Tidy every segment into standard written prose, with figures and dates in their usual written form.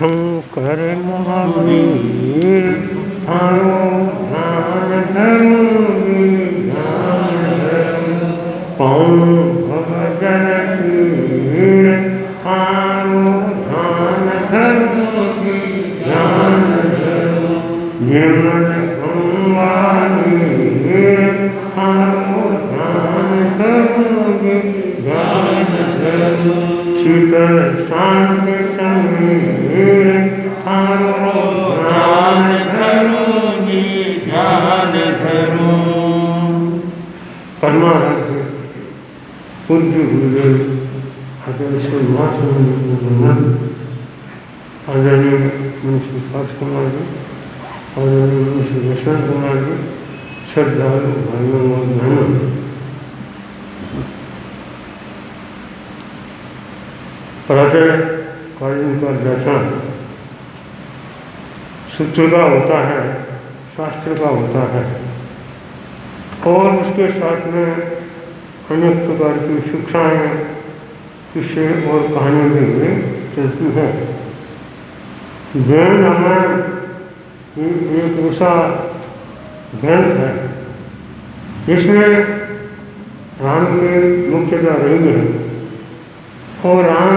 शंकर महावीर थारो ध्यान धरूंगी ध्यान धरूं पाऊं भवजन कीर थारो ध्यान धरूंगी ध्यान धरूं निर्मल गंगा नीर थारो ध्यान धरूंगी ध्यान धरूं शीतल शांत समीर थारो ध्यान धरूंगी ध्यान धरूं। परमानंद पूज्य गुरुदेव आदरणीय श्री महासंत आदरणीय मुंशी पार्थ कुमार जी, आदरणीय मुंशी यशवंत कुमार जी, श्रद्धालु भाइयों और बहनों, प्रातः कालीन का व्याख्यान सूत्र का होता है, शास्त्र का होता है और उसके साथ में अनेक प्रकार की शिक्षाएँ, किस्से और कहानी भी चलती है। जैन रामायण एक ऐसा ग्रंथ है जिसमें राम की मुख्यता रही है और राम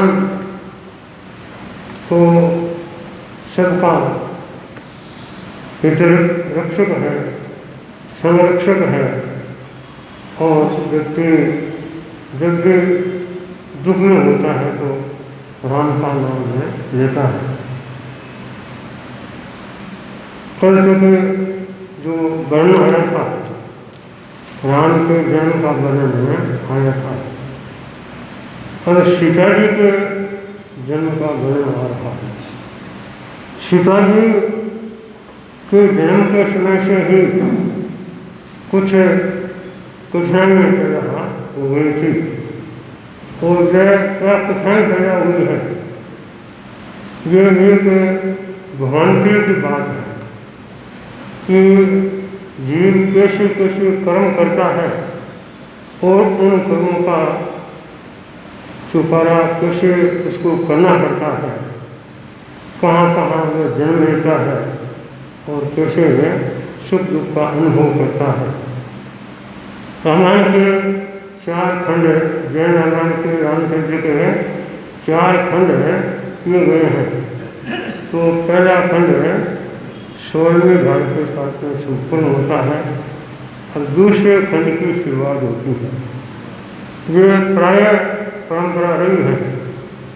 तो सबका हित रक्षक है, संरक्षक है और व्यक्ति जब भी दुख में होता है तो राम का नाम है लेता है। कल जो वर्णन आया था, राम के जन्म का वर्णन आया था और सीता जी के जन्म का वर्णन आ रहा है। सीता जी के जन्म के समय से ही कुछ कठिनाइयाँ पैदा हो गई थी और क्या कठिनाई पैदा हुई है, ये एक भ्रांति की बात है कि जीव कैसे कैसे कर्म करता है और उन कर्मों का छुपारा कैसे उसको करना पड़ता है, कहाँ कहाँ वह जन्म लेता है और कैसे वह सुख दुख का अनुभव करता है। रामायण के 4 खंड, जैन रामायण के रामचंद्र के 4 खंड किए गए हैं। तो पहला खंड 16वीं भाग के साथ में संपूर्ण होता है और दूसरे खंड की शुरुआत होती है। ये प्रायः परंपरा रही है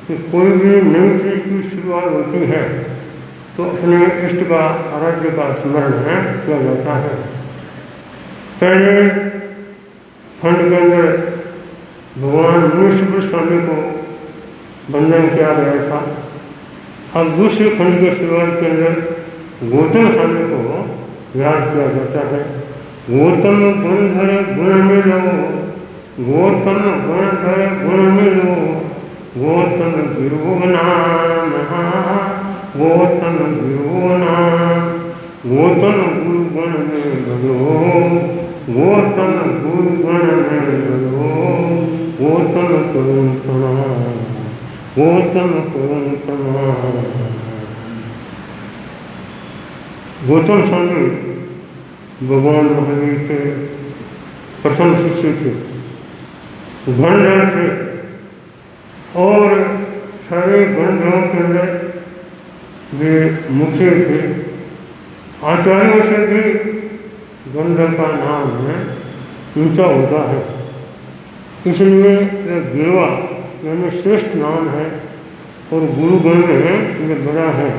कि कोई भी नई चीज़ की शुरुआत होती है तो अपने इष्ट का आराध्य का स्मरण किया जाता है। पहले खंड के अंदर भगवान मुनीश्वर स्वामी को वंदन किया गया था। अब दूसरे खंड के शुरुआत के अंदर गौतम स्वामी को याद किया जाता है। गौतम गुण धरे गुण मिलो, गौतम गुण धरे गुण मिलो, गौतम गुरु नाम, गौतम गुरु नाम, गौतम गुरु गुण में भलो, गौतम गुरु गुण में भलो, गौतम करुण प्रणाम, गौतम करुण प्रणाम। गौतम स्वामी भगवान महावीर के प्रथम शिष्य थे, गणधर थे और सारे गणधरों के अंदर वे मुख्य थे। आचार्यों से भी गणधर का नाम ऊंचा होता है, इसलिए यह गिरवा यानी श्रेष्ठ नाम है और गुरुगण में यह बड़ा है।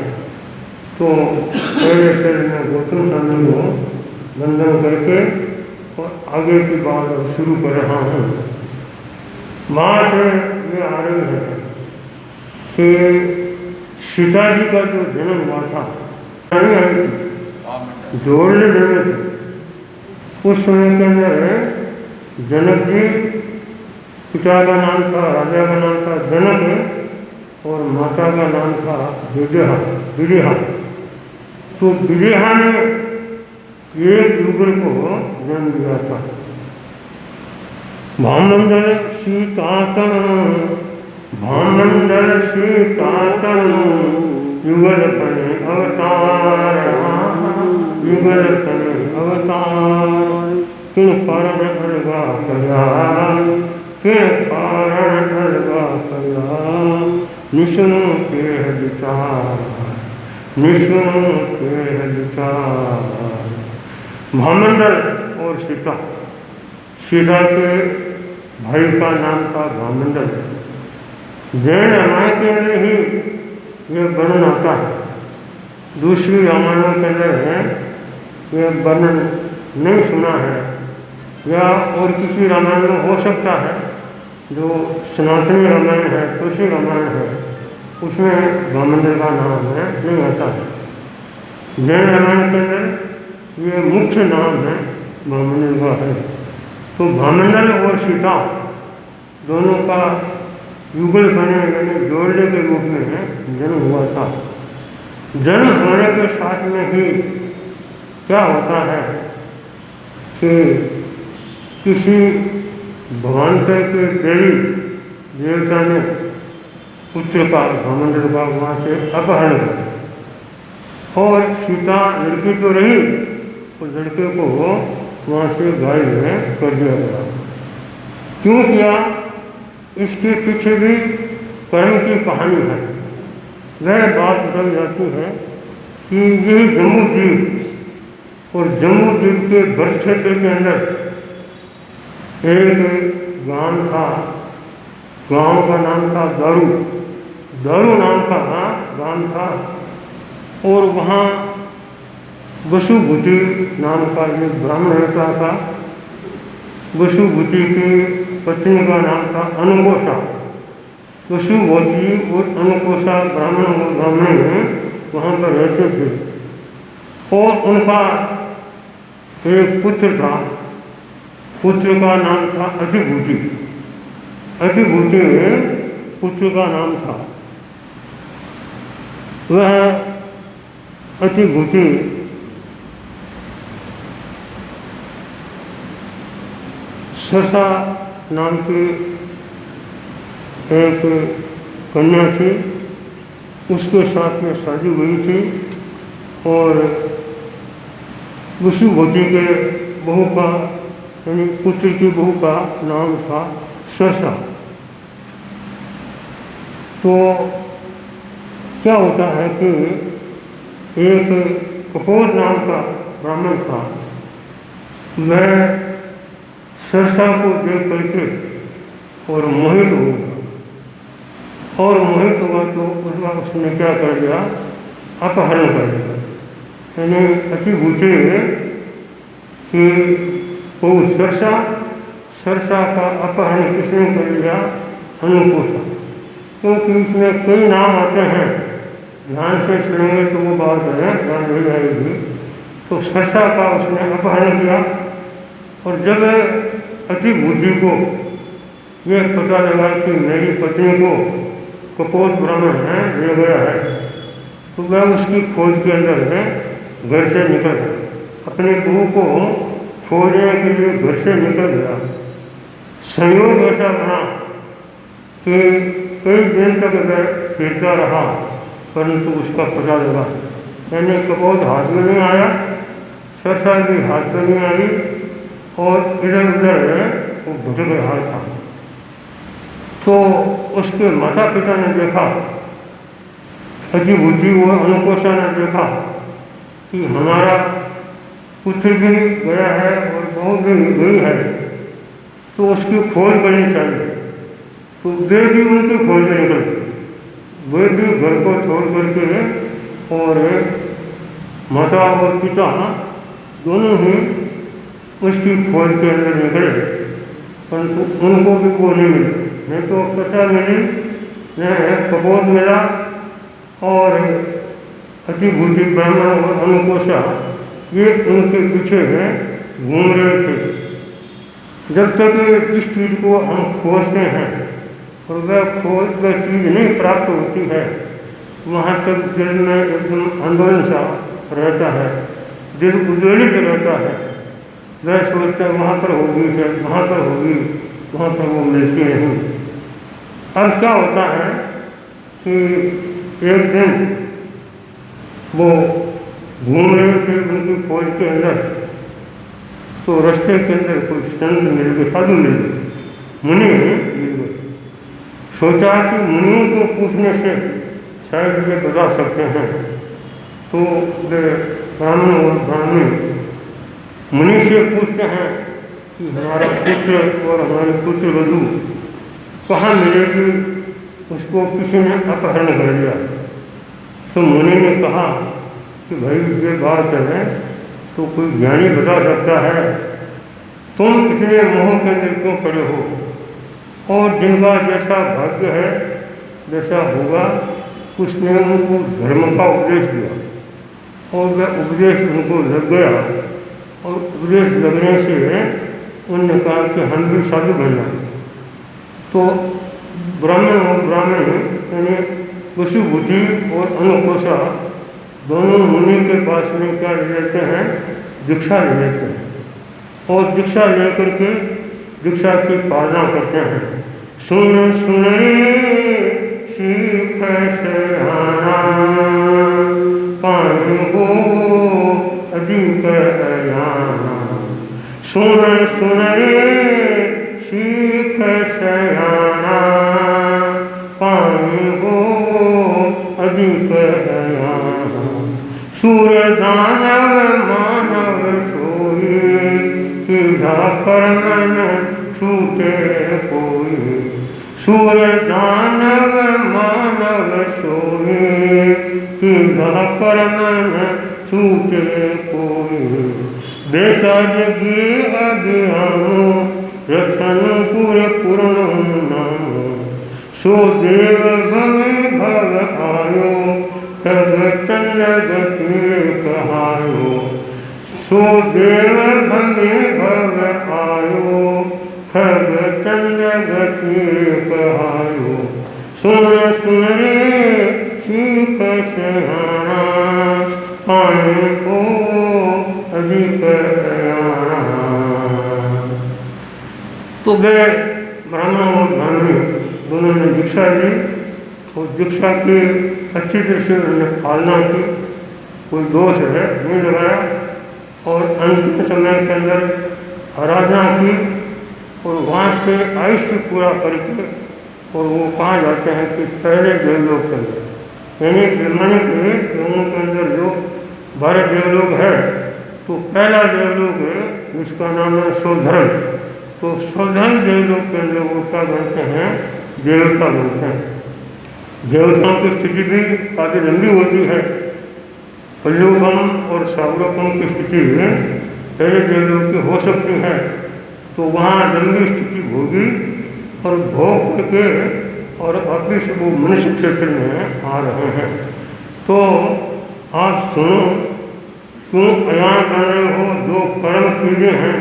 तो पहले मैं गौतम स्वामी को वंदन करके और आगे की बात शुरू कर रहा हूँ। बात ये आ रही है कि सीता जी का जो जन्म हुआ था, नहीं आई थी, जोड़ने जन्मे थे। उस समय के अंदर जनक जी, पिता का नाम था, राजा का नाम था जनक और माता का नाम था विदेहा। तो विदेहा ने एक युगल को जन्म दिया था। भामंडल सीतातन, भामंडल सीतातन, युगल कने अवतार, युगल कने अवतार, किन कारण अलगा कया, किन कारण अलगा कया, निष्णु के विचार, निष्णु के विचार। भामंडल और सीता, सीता के भाई का नाम था भामंडल। जैन रामायण के अंदर ही यह वर्णन आता है, दूसरी रामायणों के अंदर है यह वर्णन नहीं सुना है, या और किसी रामायण में हो सकता है। जो सनातनी रामायण है, तुलसी रामायण है, उसमें भामंडल का नाम है नहीं आता है। जैन रामायण के अंदर ये मुख्य नाम है भामंडल का है। तो भामंडल और सीता दोनों का युगल करने यानी जोड़ने के रूप में जन्म हुआ था। जन्म होने के साथ में ही क्या होता है कि किसी भगवान्तर के देवी देवता ने पुत्र का भामंडल का वहाँ से अपहरण किया और सीता लड़की तो रही, उस लड़के को वहाँ से घायल में कर दिया गया। क्यों किया, इसके पीछे भी कर्म की कहानी है। वह बात बताई जाती है कि यही जम्मू द्वीप और जम्मू द्वीप के ब्रज क्षेत्र के अंदर एक गांव था। गांव का नाम था दारू, दारू नाम का गांव था। और वहाँ वसुभूति नाम का एक ब्राह्मण रहता था। वसुभूति की पत्नी का नाम था अनुकोषा। वसुभूति और अनुकोषा ब्राह्मण और ब्राह्मणी वहाँ पर रहते थे और उनका एक पुत्र था। पुत्र का नाम था अतिभूति। अतिभूति पुत्र का नाम था। वह अतिभूति सरसा नाम की एक कन्या थी, उसके साथ में शादी हुई थी और वसुभूति के बहू का यानी पुत्र की बहू का नाम था सरसा। तो क्या होता है कि एक कपोर नाम का ब्राह्मण था। वह सरसा को देख करके और मोहित हो गया और मोहित हुआ तो उसने क्या कर दिया, अपहरण कर दिया। यानी अतिभूति कि वो सरसा, सरसा का अपहरण किसने कर लिया, अनुकोषा। क्योंकि इसमें कई नाम आते हैं, ध्यान से सुनेंगे तो वो बात है ध्यान नहीं आएगी। तो सरसा का उसने अपहरण किया और जब अतिभूति को यह पता लगा कि मेरी पत्नी को कपोर ब्राह्मण है ले गया है, तो वह उसकी खोज के अंदर है घर से निकल गया। अपनी बहू को खोजने के लिए घर से निकल गया। संयोग ऐसा बना कि कई दिन तक वह फिरता रहा, परंतु उसका पता लगा। यानी कपोर हाथ में नहीं आया, सरसा भी हाथ में नहीं आई और इधर उधर वो भटक रहा था। तो उसके माता पिता ने देखा, अतिभूति और अनुकोषा ने देखा कि हमारा पुत्र भी गया है और बहू भी गई है, तो उसकी खोज करनी चाहिए। तो वे भी उनकी खोज में निकल गए। वे भी घर को छोड़ करके और माता और पिता दोनों ही उसकी खोज के अंदर निकले, परंतु उनको भी वो नहीं मिले। नहीं तो सरसा मिली, न कपोर मिला और अतिभूति ब्राह्मण और अनुकोषा ये उनके पीछे घूम रहे थे। जब तक जिस चीज़ को हम खोजते हैं और वह चीज़ नहीं प्राप्त होती है, वहाँ तक दिल में एकदम आंदोलन सा रहता है, दिल उद्वेलित रहता है। वह सोचते हैं वहाँ पर होगी से वहाँ पर होगी, वहाँ पर वो मिलती नहीं। अब क्या होता है कि एक दिन वो घूम रहे थे उनकी फौज के अंदर, तो रास्ते के अंदर कोई संत मिल गए, साधु मिल गए, मुनि मिल गए। सोचा कि मुनियों को पूछने से शायद ये बता सकते हैं। तो वे ब्राह्मण और ब्राह्मणी मुनि से पूछते हैं कि हमारा पुत्र और हमारी पुत्र वधू कहाँ मिलेगी, उसको किसी ने अपहरण कर लिया। तो मुनि ने कहा कि भाई ये बात है तो कोई ज्ञानी बता सकता है, तुम इतने मोह के अंदर क्यों पड़े हो, और जिनका जैसा भाग्य है जैसा होगा। उसने उनको धर्म का उपदेश दिया और वह उपदेश उनको लग गया, और उपदेश लगने से उन्होंने कहा कि हम भी साधु बनना। तो ब्राह्मण और ब्राह्मणी यानी वसुबुद्धि और अनुकोशा दोनों मुनि के पास में क्या ले लेते हैं, दीक्षा ले लेते हैं, और दीक्षा लेकर के दीक्षा की पालना करते हैं। सुन सुन रे सीख सयाना, पानी हो अधिक अयाना। सुन सुन रे सीख सयाना, पानी हो अधिक अयाना। सूर दानव मानव सोई, सीधा कर्म न छूटे कोई। सूर दानव मानव सोई, सीधा कर्म न छूटे कोई। बेसाज गिरे अभियानो, रतनपुर पूर्ण नामो। सो देव भव भव आयो, तब चंद गति कहायो। सो देव भव आयो, खग चंद गति कहायो। सुन सुन रे सीख सयाना, पानी को अधिक अयाना। तो वे ब्राह्मण और ब्राह्मणी दोनों ने दीक्षा ली, और दीक्षा की अच्छी तरह से उन्होंने पालना की, कोई दोष है नहीं लगाया, और अंतिम समय के अंदर आराधना की, और वहाँ से आयुष्य पूरा करके और वो कहाँ जाते हैं कि पहले देवलोक के अंदर, यानी ब्रह्मांड के देवों के अंदर जो 12 देवलोक है, तो पहला देवलोक है जिसका नाम है शोधन। तो शोधन देवलोक के अंदर वो क्या बनते हैं, देवता बनते हैं। देवताओं की स्थिति भी काफ़ी लंबी होती है। पल्लुकम और सागरकम की स्थिति पहले देवलोक की हो सकती है, तो वहाँ लंबी स्थिति होगी, और भोग करके और अभी से वो मनुष्य क्षेत्र में आ रहे हैं। तो आप सुनो, क्यों अयान कर रहे हो, जो कर्म कीजिए हैं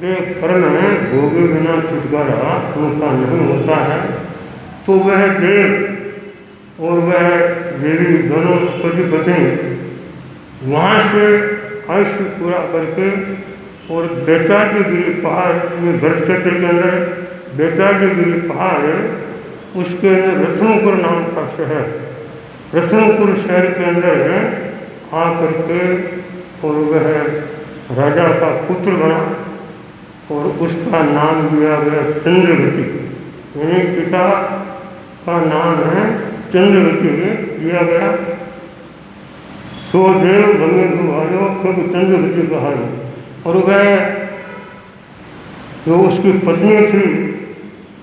वे कर्म हैं, भोगे बिना छुटकारा उनका नहीं होता है। तो वह देव और वह देवी दोनों पति पत्नी वहाँ से आयुष्य पूरा करके, और बेताजगिरी पहाड़ में भ्रष्ट क्षेत्र के अंदर बेताजगिरी पहाड़, उसके अंदर रत्नपुर नाम का शहर, रत्नपुर शहर के अंदर आ करके, और वह राजा का पुत्र बना, और उसका नाम दिया गया चंद्रवती, यानी पिता का नाम है चंद्रवती दिया गया। सो देव भंगे भाइयों क्योंकि चंद्रवती कहायो। और वह जो उसकी पत्नी थी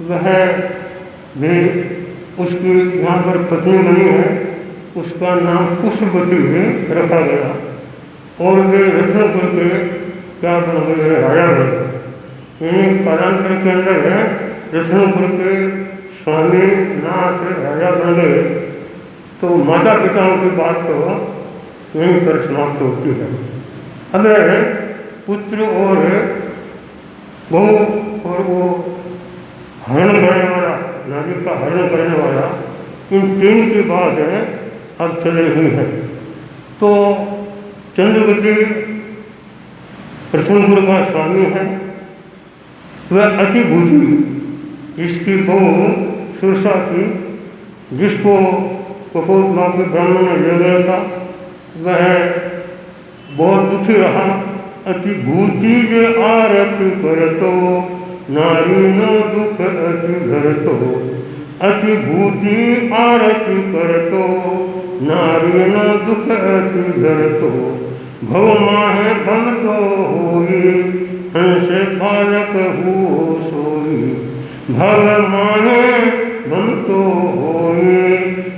वह भी उसकी यहाँ पर पत्नी बनी है, उसका नाम पुष्पवती रखा गया, और वे रत्नपुर के क्या बन गए, राजा बन गए। यानी कालांतर के अंदर रत्नपुर के स्वामी नाथ राजा बन गए। तो माता पिताओं की बात तो यहीं पर समाप्त होती है। अब पुत्र और बहू और वो हरण करने वाला, नारी का हरण करने वाला, इन तीन की बात अब चल रही है। तो चंद्रवती कृष्णपुर का स्वामी है, वह अति बूझी, इसकी बहू सुरसा थी, जिसको कपोत माँ के ब्राह्मण ने ले गया था, दुखी रहा अति भूति जे आरती करतो नारी नो दुख अति भरतो अति भूति आरती करतो नारी नो दुख अति भरतो भव माहे भमतो होई हंस बालक हुओ सोई भव माहे भमतो होई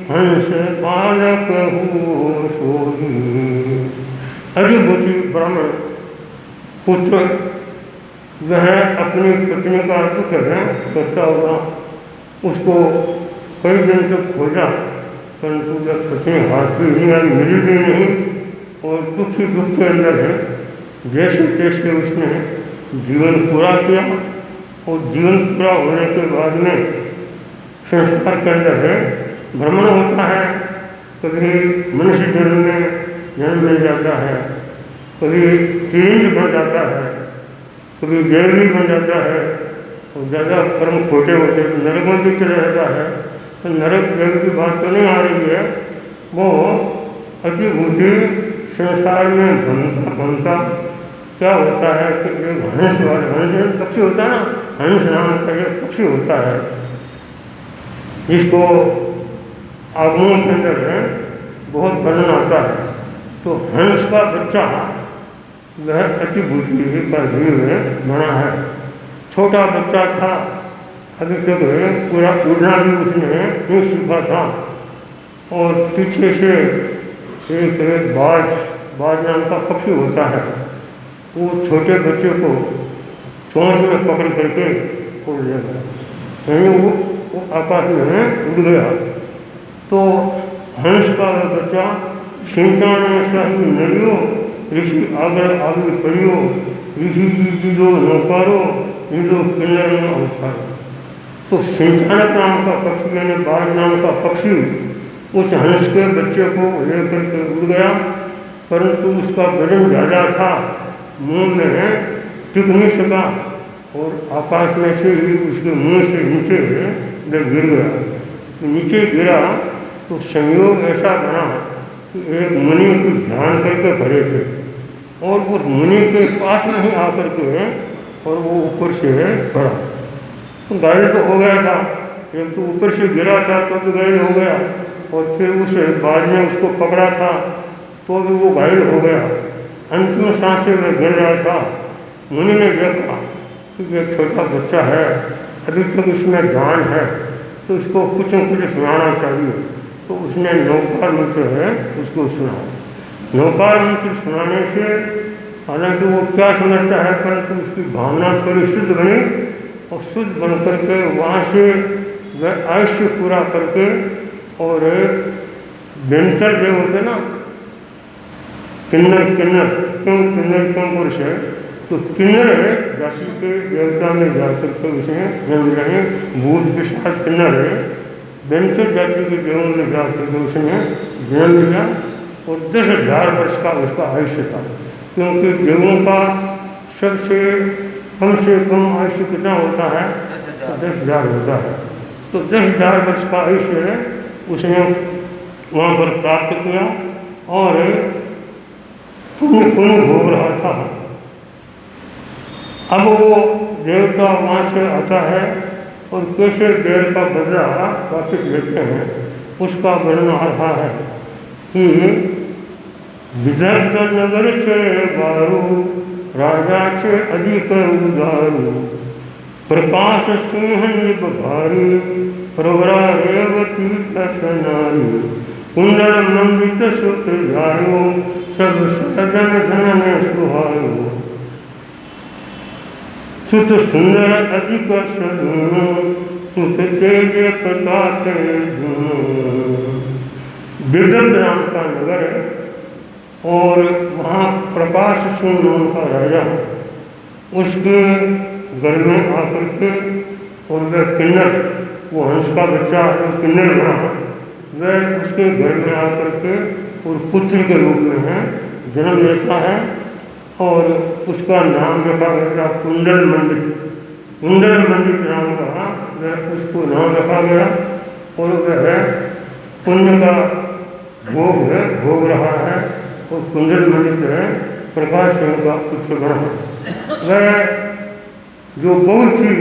हंस बालक हुओ सोई। अधिभूति ब्राह्मण पुत्र वह अपनी पत्नी का दुख है करता हुआ उसको कई दिन तक खोजा परंतु वह पत्नी हाथ भी नहीं आई मिली भी नहीं और दुख ही दुख के अंदर है। जैसे तैसे उसने जीवन पूरा किया और जीवन पूरा होने के बाद में संस्कार के अंदर है भ्रमण होता है। कभी मनुष्य जन्म मिल जाता है कभी चिरंज बन जाता है कभी देवी बन जाता है और ज़्यादा कर्म खोटे होते तो नरक में भी चला जाता है। तो नरक देव की बात तो नहीं आ रही है वो अतिभूति संसार में भनता क्या होता है कि एक हंस हंस पक्षी होता है ना हंस नाम का एक पक्षी होता है जिसको आगमन के अंदर है बहुत वर्णन आता है। तो हंस का बच्चा वह अतिभूति का जीव है बना है। छोटा बच्चा था अभी तक पूरा उड़ना भी उसने नहीं सीखा था और पीछे से एक बाज नाम का पक्षी होता है वो छोटे बच्चे को चोंच में पकड़ करके उड़ ले गया यानी वो आकाश में उड़ गया। तो हंस का बच्चा सिंचान सही नरियो ऋषि आगर आगे पड़ियो ऋषि जी जो नौकारो जो किन्नर में अवतारो। तो सिंचानक नाम का पक्षी यानी बाज नाम का पक्षी उस हंस के बच्चे को लेकर के उड़ गया परंतु उसका वजन ज़्यादा था मुंह में टिक नहीं सका और आकाश में से ही उसके मुंह से नीचे जब गिर गया तो नीचे गिरा तो संयोग ऐसा बना कि एक मुनि को ध्यान करके खड़े थे और उस मुनि के पास में ही आकर के और वो ऊपर से पड़ा तो घायल तो हो गया था। एक तो ऊपर से गिरा था तो भी घायल हो गया और फिर उस बाद में उसको पकड़ा था तो भी वो घायल हो गया। अंतिम सांस से वह गिर रहा था। मुनि ने देखा कि यह छोटा बच्चा है अभी तक इसमें जान है तो इसको कुछ न कुछ सुनाना चाहिए। तो उसने नौकार मंत्र है उसको सुना। नौकार मंत्र सुनाने से हालांकि वो क्या समझता है परंतु उसकी भावना थोड़ी शुद्ध बनी और शुद्ध बन करके वहाँ से वह आयुष्य पूरा करके और बेंतर जो होते ना किन्नर क्यों पुरुष है तो किन्नर है जाति के देवता में जाकर के उसने जन्म रहे भूत पिशाच किन्नर है बेंतर जाति के देवों में जाकर के उसने जन्म लिया और 10,000 वर्ष का उसका आयुष्य था क्योंकि देवों का सबसे कम आयुष्य कितना होता है तो 10,000 होता है। तो 10,000 वर्ष का आयुष्य उसने वहाँ पर प्राप्त किया और पुण्य भोग रहा था। अब वो देवता वहाँ से आता है और कैसे देर का बदला वापस लेते हैं उसका वर्णन आ रहा है कि विदर्भ नगर छे बारू राजा छे अधिक उदारू प्रकाश सिंह निभारी प्रवरा रेवती कसनारी कुंडल मंडित सुत जायो सब सजन धन में सुहायो सुत सुंदर अधिक सदूनो सुत तेज प्रकाश विदर्भ नाम का नगर है और वहाँ प्रकाश सिंह नाम का राजा उसके घर में आकर के और वह किन्नर वो हंस का बच्चा जो किन्नर बना वह उसके घर में आकर के और पुत्र के रूप में है जन्म लेता है और उसका नाम रखा गया कुंडल मंडित नाम का वह उसको नाम रखा गया और वह पुण्य का भोग रहा है और कुंडल मंडित है प्रकाश सिंह का पुत्र बना। वह जो बहू थी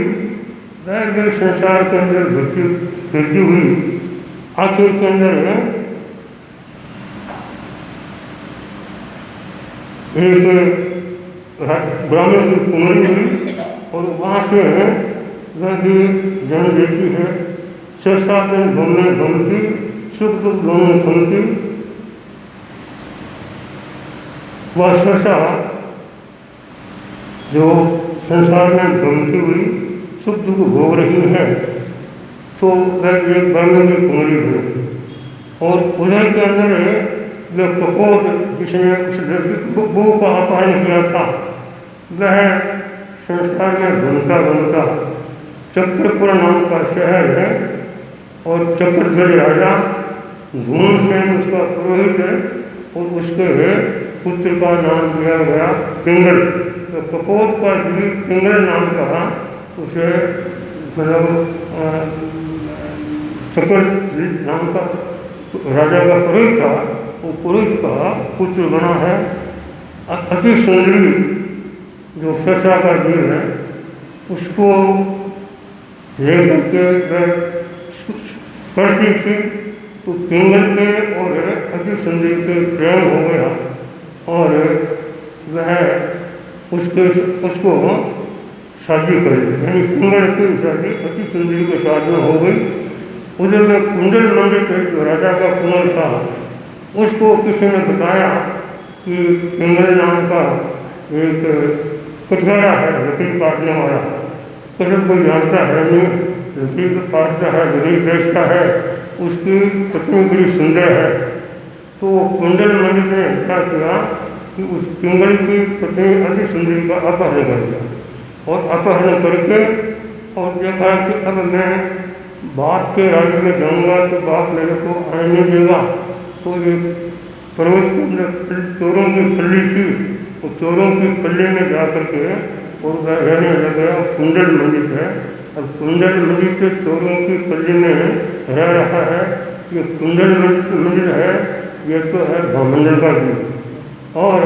वह भी संसार के अंदर फिरती हुई आखिर के अंदर एक ब्राह्मण की कुंवरी हुई और वहाँ से वह भी जन्म लेती है। 6-7 दिन घूमती सुख दुख दोनों सुनती। वह सरसा जो संसार में घूमती हुई सुख दुख भोग रही है तो वह एक ब्राह्मण की कुंवरी हुई और उधर के अंदर जो कपोत जिसने उस बहू का अपहरण किया था वह संसार में घूमता चक्रपुर नाम का शहर है और चक्रध्वज राजा धूमसेन उसका पुरोहित है और उसके पुत्र का नाम दिया गया पिंगल। तो कपोत का द्वीप पिंगल नाम का उसे मतलब चक्रध्वज नाम का राजा का पुरोहित था, वो पुरुष का पुत्र बना है। अति सुंदरी जो सरसा का जीव है उसको लेकर के वह करती थी तो पिंगल के और अति सुंदरी के प्रेम हो गया और वह उसको शादी कर ली, यानी पिंगल की शादी अति सुंदरी के साथ में हो गई। उधर में कुंडल मंडित जो राजा का कुंवर था उसको किसी ने बताया कि पिंगल नाम का एक कठघरा है लकड़ी काटने वाला, कभी कोई जानता है नहीं, लकड़ी काटता है गरीब बेचता है, उसकी पत्नी बड़ी सुंदर है। तो कुंडल मंडित ने क्या किया कि उस पिंगल की पत्नी अति सुंदरी का अपहरण कर दिया और अपहरण करके और देखा कि अब मैं बाप के राज्य में जाऊँगा तो बाप मेरे को आने नहीं देगा। तो एक पर्वत के अंदर चोरों की पल्ली थी, वो चोरों की पल्ली में जा कर के और वह रहने लग गया। कुंडल मंडित है, अब कुंडल मंडित के चोरों की पल्ली में रह रहा है। ये कुंडल मंदिर है, ये तो है भामंडल का जीव और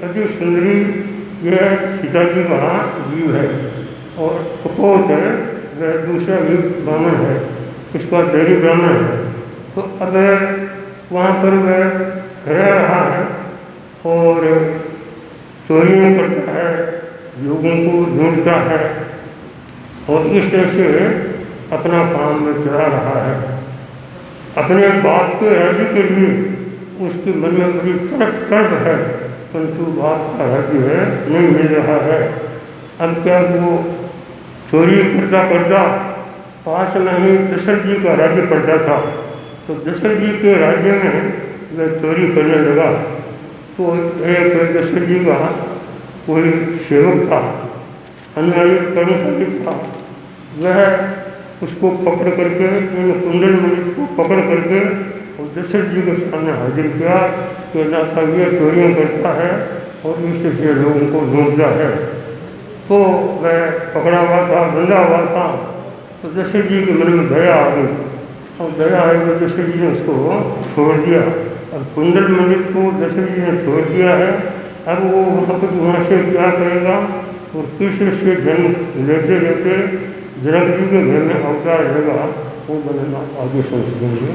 अति सुंदरी यह सीता जी का जीव है और कपोत है वह दूसरा भी ब्राह्मण है, इसका डेरी ब्राह्मण है। तो अब वहाँ पर वह रह रहा है और चोरियाँ करता है, लोगों को ढूंढता है और इस तरह से अपना काम में चला रहा है। अपने बाप के राज्य के लिए उसके मन में बड़ी तड़प है, परंतु बाप का राज्य है नहीं मिल रहा है। अब क्या वो चोरी करता पास में ही दशरथ जी का राज्य पड़ता था, तो दशरथ जी के राज्य में वह चोरी करने लगा। तो एक दशरथ जी का कोई सेवक था, अनुयायी कर्मचारी था, वह उसको पकड़ करके कुंडल मंडित को पकड़ करके और दशरथ जी के सामने हाजिर किया कि नाथा ये चोरियाँ करता है और इससे लोगों को ढूंढता है। तो वह पकड़ा हुआ था, बंधा हुआ था, तो दशरथ जी के मन में दया आ गई और दया आई तो दशरथ जी ने उसको छोड़ दिया। अब कुंडल मंडित को दशरथ जी ने छोड़ दिया है। अब वो वहाँ से क्या करेगा और कृष्ण से जन्म लेते लेते जनक जी के घर में अवतार रहेगा, वो बनना आगे सोच देंगे।